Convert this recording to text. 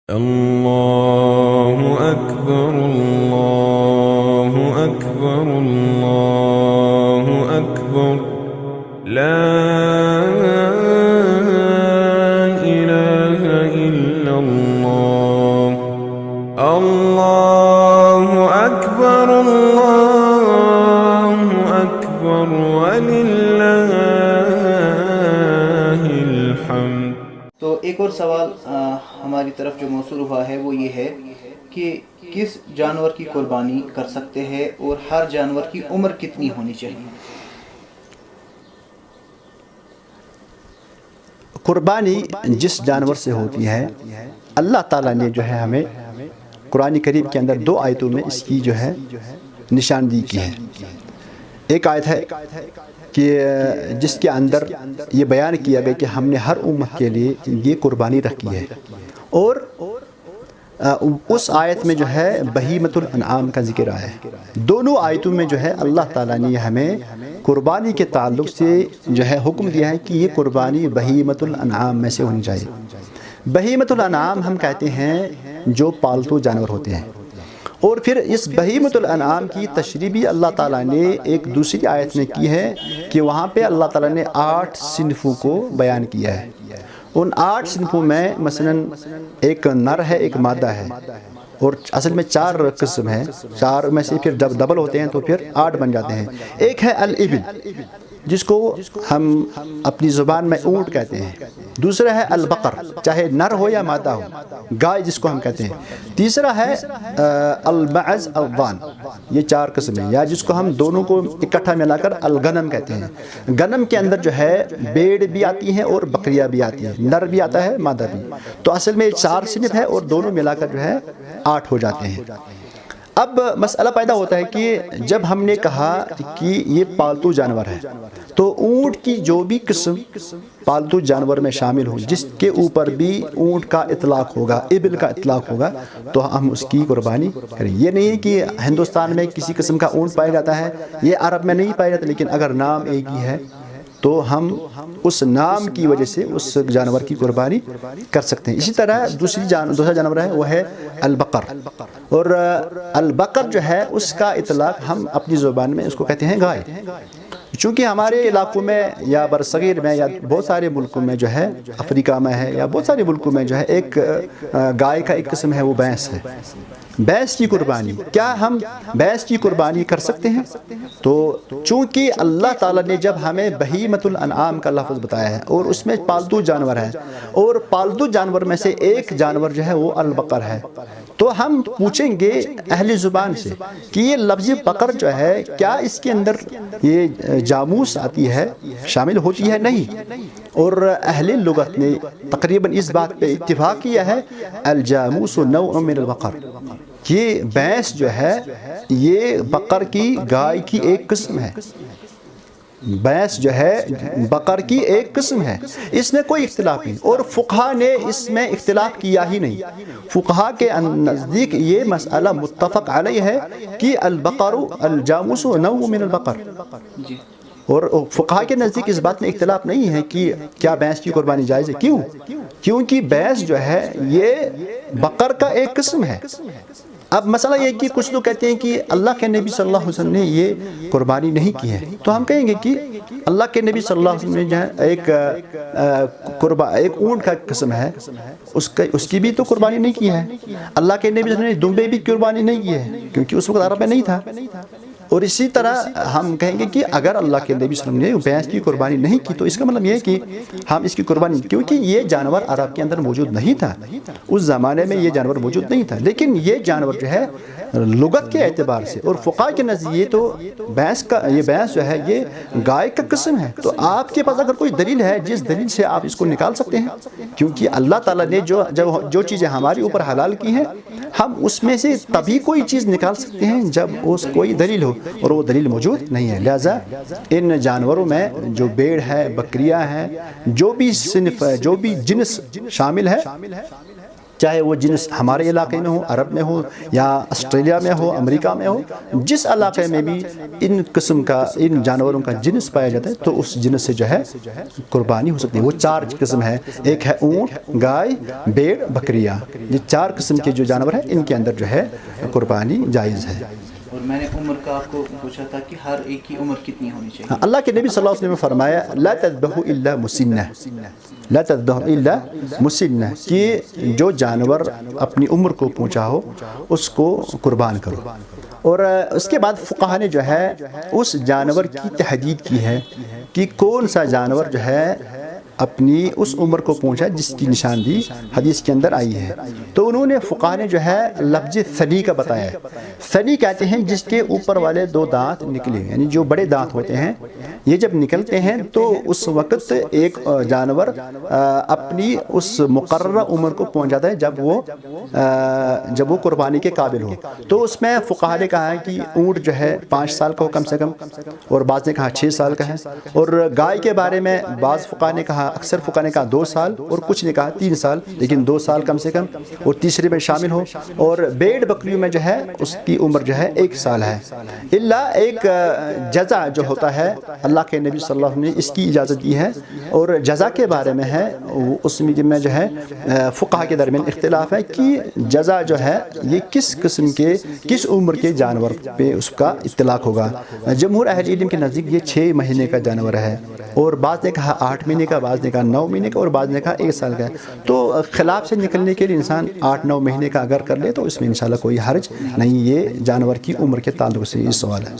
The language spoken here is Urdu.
اللہ اکبر اللہ اکبر اللہ اکبر لا الہ الا اللہ اللہ اکبر وللہ الحمد۔ تو ایک اور سوال ہماری طرف جو موصول ہوا ہے وہ یہ ہے کہ کس جانور کی قربانی کر سکتے ہیں اور ہر جانور کی عمر کتنی ہونی چاہیے؟ قربانی جس جانور سے ہوتی ہے اللہ تعالیٰ نے جو ہے ہمیں قرآن کریم کے اندر 2 آیتوں میں اس کی جو ہے نشاندہی کی ہے۔ ایک آیت ہے کہ جس کے اندر یہ بیان کیا گیا کہ ہم نے ہر امت کے لیے یہ قربانی رکھی ہے، اور اس آیت میں جو ہے بہیمۃ الانعام کا ذکر آیا ہے۔ دونوں آیتوں میں جو ہے اللہ تعالیٰ نے ہمیں قربانی کے تعلق سے جو ہے حکم دیا ہے کہ یہ قربانی بہیمۃ الانعام میں سے ہونی چاہیے۔ بہیمۃ الانعام ہم کہتے ہیں جو پالتو جانور ہوتے ہیں، اور پھر اس بہیمۃ الانعام کی تشریح بھی اللہ تعالیٰ نے ایک دوسری آیت میں کی ہے کہ وہاں پہ اللہ تعالیٰ نے 8 صنفوں کو بیان کیا ہے۔ ان 8 صنفوں میں مثلاً ایک نر ہے، ایک مادہ ہے، اور اصل میں 4 قسم ہیں، 4 میں سے پھر جب ڈبل ہوتے ہیں تو پھر 8 بن جاتے ہیں۔ ایک ہے الابل جس کو ہم اپنی زبان میں اونٹ کہتے ہیں، دوسرا ہے البقر چاہے نر ہو یا مادہ ہو، گائے جس کو ہم کہتے ہیں، تیسرا ہے المعز الضان، یہ 4 قسم ہیں، یا جس کو ہم دونوں کو اکٹھا ملا کر الغنم کہتے ہیں۔ غنم کے اندر جو ہے بھیڑ بھی آتی ہیں اور بکریاں بھی آتی ہیں، نر بھی آتا ہے مادہ بھی، تو اصل میں 4 صنف ہے اور دونوں ملا کر جو ہے 8 ہو جاتے ہیں۔ اب مسئلہ پیدا ہوتا ہے کہ جب ہم نے کہا کہ یہ پالتو جانور ہے تو اونٹ کی جو بھی قسم پالتو جانور میں شامل ہو، جس کے اوپر بھی اونٹ کا اطلاق ہوگا، ابل کا اطلاق ہوگا، تو ہم اس کی قربانی کریں۔ یہ نہیں ہے کہ ہندوستان میں کسی قسم کا اونٹ پایا جاتا ہے، یہ عرب میں نہیں پایا جاتا، لیکن اگر نام ایک ہی ہے تو ہم اس نام کی وجہ سے اس جانور کی قربانی کر سکتے ہیں۔ اسی طرح دوسرا جانور ہے وہ ہے البقر، اور البقر جو ہے اس کا اطلاق ہم اپنی زبان میں اس کو کہتے ہیں گائے۔ چونکہ ہمارے علاقوں میں یا برصغیر میں یا بہت سارے ملکوں میں جو ہے، افریقہ میں ہے یا بہت سارے ملکوں میں جو ہے، ایک گائے کا ایک قسم ہے وہ بھینس ہے۔ بھینس کی قربانی، کیا ہم بھینس کی قربانی کر سکتے ہیں؟ تو چونکہ اللہ تعالیٰ نے جب ہمیں بہیمۃ الانعام کا لفظ بتایا ہے اور اس میں پالتو جانور ہے، اور پالتو جانور میں سے ایک جانور جو ہے وہ البقر ہے، تو ہم پوچھیں گے اہل زبان سے کہ یہ لفظ بقر جو ہے کیا اس کے اندر یہ جاموس آتی ہے، شامل ہوتی ہے؟ نہیں۔ اور اہل لغت نے تقریباً اس بات پہ اتفاق کیا ہے الجاموس نوع من البقر، یہ بھینس جو ہے یہ بقر کی، گائے کی ایک قسم ہے۔ بھینس جو ہے بقر کی ایک قسم ہے، اس میں کوئی اختلاف نہیں، اور فقہا نے اس میں اختلاف کیا ہی نہیں۔ فقہا کے نزدیک یہ مسئلہ متفق علیہ ہے کہ البقر الجاموس نوع من البقر، اور فقہا کے نزدیک اس بات میں اختلاف نہیں ہے کہ کیا بھینس کی قربانی جائز ہے۔ کیوں؟ کیونکہ بھینس جو ہے یہ بقر کا ایک قسم ہے۔ اب مسئلہ یہ کہ کچھ لوگ کہتے ہیں کہ اللہ کے نبی صلی اللہ علیہ وسلم نے یہ قربانی نہیں کی ہے، تو ہم کہیں گے کہ اللہ کے نبی صلی اللہ علیہ وسلم نے جو ہے ایک اونٹ کا قسم ہے، اس کی بھی تو قربانی نہیں کی ہے۔ اللہ کے نبی صلی اللہ علیہ وسلم نے دمبے بھی قربانی نہیں کی ہے، کیونکہ اس وقت عرب میں نہیں تھا۔ اور اسی طرح ہم کہیں گے کہ اگر اللہ کے نبی صلی اللہ علیہ وسلم نے بھینس کی قربانی نہیں کی تو اس کا مطلب یہ ہے کہ ہم اس کی قربانی، کیونکہ یہ جانور عرب کے اندر موجود نہیں تھا، اس زمانے میں یہ جانور موجود نہیں تھا، لیکن یہ جانور جو ہے لغت کے اعتبار سے اور فقہا کے نزدیک یہ تو بھینس جو ہے یہ گائے کا قسم ہے۔ تو آپ کے پاس اگر کوئی دلیل ہے جس دلیل سے آپ اس کو نکال سکتے ہیں، کیونکہ اللہ تعالیٰ نے جو چیزیں ہمارے اوپر حلال کی ہیں، ہم اس میں سے تبھی کوئی چیز نکال سکتے ہیں جب اس کوئی دلیل ہو، اور وہ دلیل موجود نہیں ہے۔ لہٰذا ان جانوروں میں جو بھیڑ ہے، بکریاں ہیں، جو بھی صنف ہے، جو بھی جنس شامل ہے، چاہے وہ جنس ہمارے علاقے میں ہو، عرب میں ہو یا آسٹریلیا میں ہو، امریکہ میں ہو، جس علاقے میں بھی ان قسم کا ان جانوروں کا جنس پایا جاتا ہے تو اس جنس سے جو ہے قربانی ہو سکتی ہے۔ وہ 4 قسم ہے، ایک ہے اونٹ، گائے، بھیڑ، بکریاں۔ یہ 4 قسم کے جو جانور ہیں ان کے اندر جو ہے قربانی جائز ہے۔ اور میں نے عمر کا آپ کو پوچھا تھا کہ ہر ایک کی عمر کتنی ہونی چاہیے؟ اللہ کے نبی صلی اللہ علیہ وسلم نے فرمایا لا تذبحوا الا مسنہ، لا تذبحوا الا مسنہ، کہ جو جانور اپنی عمر کو پہنچا ہو اس کو قربان کرو۔ اور اس کے بعد فقہا نے جو ہے اس جانور کی تحدید کی ہے کہ کون سا جانور جو ہے اپنی اس عمر کو پہنچا جس کی نشاندہی حدیث کے اندر آئی ہے۔ تو انہوں نے فقہا نے جو ہے لفظ ثنی کا بتایا ہے۔ ثنی کہتے ہیں جس کے اوپر والے 2 دانت نکلے، یعنی جو بڑے دانت ہوتے ہیں یہ جب نکلتے ہیں تو اس وقت ایک جانور اپنی اس مقررہ عمر کو پہنچ جاتا ہے جب وہ قربانی کے قابل ہو۔ تو اس میں فقہا نے کہا ہے کہ اونٹ جو ہے 5 سال کا ہو کم سے کم، اور بعض نے کہا 6 سال کا ہے، اور گائے کے بارے میں بعض فقہا نے کہا، اکثر فقہا نے کہا 2 سال، اور کچھ نے کہا 3 سال، لیکن 2 سال کم سے کم اور تیسرے میں شامل ہو۔ اور بھیڑ بکریوں میں جو ہے اس کی عمر جو ہے 1 سال ہے، الا ایک جزا جو ہوتا ہے اللہ کے نبی صلی اللہ علیہ وسلم نے اس کی اجازت دی ہے، اور جزا کے بارے میں ہے اس میں جو ہے فقہا کے درمیان اختلاف ہے کہ جزا جو ہے یہ کس قسم کے کس عمر کے جانور پہ اس کا اطلاق ہوگا۔ جمہور اہل علم کے نزدیک یہ 6 مہینے کا جانور ہے، اور بعض نے کہا 8 مہینے کا، بعض نے کہا 9 مہینے کا، اور بعض نے کہا 1 سال کا ہے۔ تو خلاف سے نکلنے کے لیے انسان 8-9 مہینے کا اگر کر لے تو اس میں انشاءاللہ کوئی حرج نہیں۔ یہ جانور کی عمر کے تعلق سے یہ سوال ہے۔